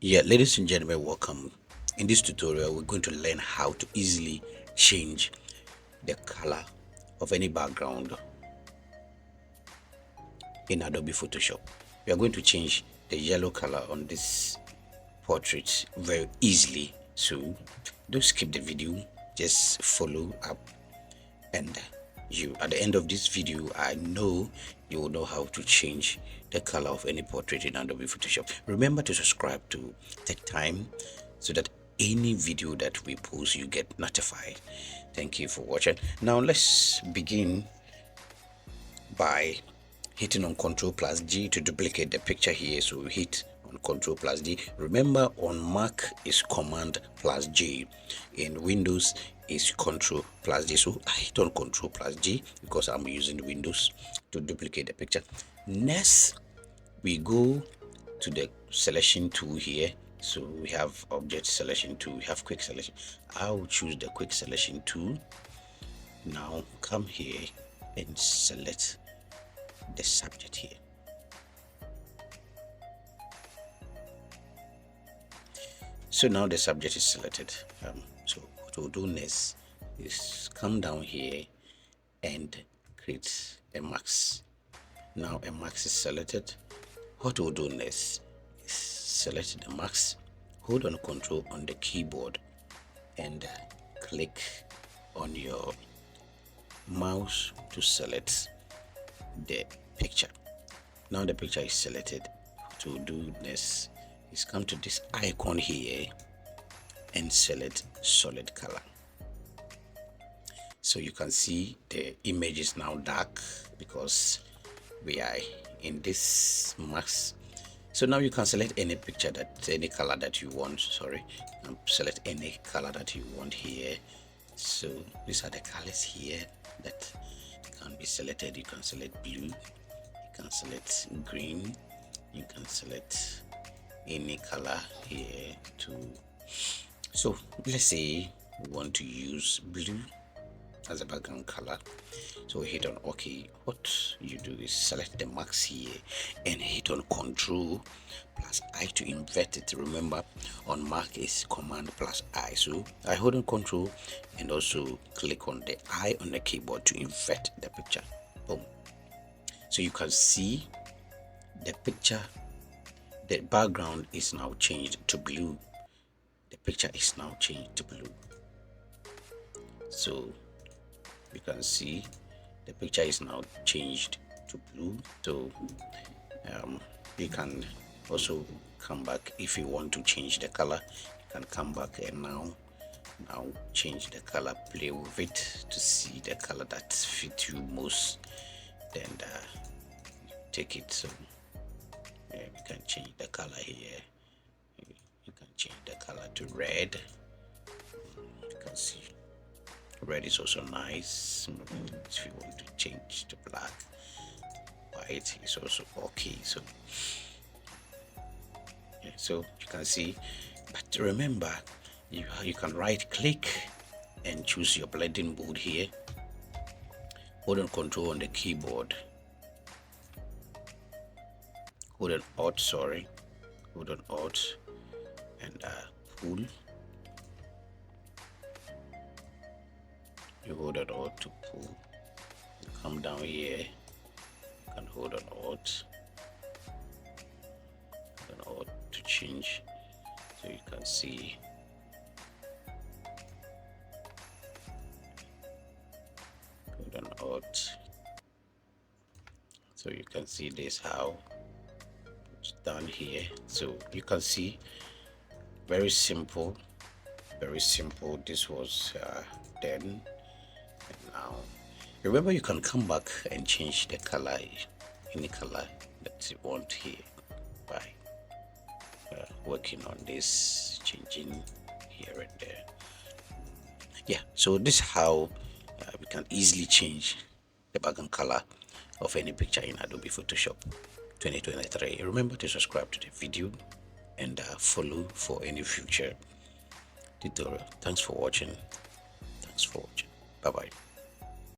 Yeah, ladies and gentlemen, welcome. In this tutorial, we're going to learn how to easily change the color of any background in Adobe Photoshop. We are going to change the yellow color on this portrait very easily. So don't skip the video, just follow up, and you at the end of this video, I know you will know how to change the color of any portrait in Adobe Photoshop. Remember to subscribe to take time so that any video that we post you get notified. Thank you for watching. Now let's begin by hitting on Ctrl plus G to duplicate the picture here. So we hit on Ctrl plus G. Remember, on Mac is Command plus G, in Windows is Ctrl plus G. So I hit on Ctrl plus G because I'm using Windows to duplicate the picture. Next, we go to the selection tool here. So we have object selection tool, we have quick selection. I'll choose the quick selection tool. Now come here and select the subject here. So now the subject is selected. So what we'll do next is come down here and create a mask. Now a mask is selected. What we'll do next is select the mask, hold on Control on the keyboard, and click on your mouse to select the picture. Now the picture is selected. To do this is come to this icon here and select solid color. So you can see the image is now dark because we are in this mask. So now you can select any picture, that any color that you want. Select any color that you want here. So these are the colors here that can be selected. You can select blue, you can select green, you can select any color here too. So let's say we want to use blue as a background color. So hit on OK. What you do is select the mask here and hit on Control plus I to invert it. Remember, on Mac is Command plus I. So I hold on Control and also click on the I on the keyboard to invert the picture. Boom. So you can see the picture, the background is now changed to blue. The picture is now changed to blue. So you can see the picture is now changed to blue. So you can also come back if you want to change the color. You can come back and now change the color, play with it to see the color that fits you most, then take it. So you can change the color here. You can change the color to red. You can see red is also nice. If you want to change to black, white is also okay. So yeah, so you can see, but remember, you can right click and choose your blending mode here. Hold on Control on the keyboard, hold on Alt, and pull. You hold on Alt to pull. You come down here, you can hold on Alt to change. So you can see hold on Alt. So you can see this how it's done here. So you can see very simple. This was then. Now remember, you can come back and change the color, any color that you want here by working on this, changing here and there. Yeah, so this is how we can easily change the background color of any picture in Adobe Photoshop 2023. Remember to subscribe to the video and follow for any future tutorial. Thanks for watching. Bye bye.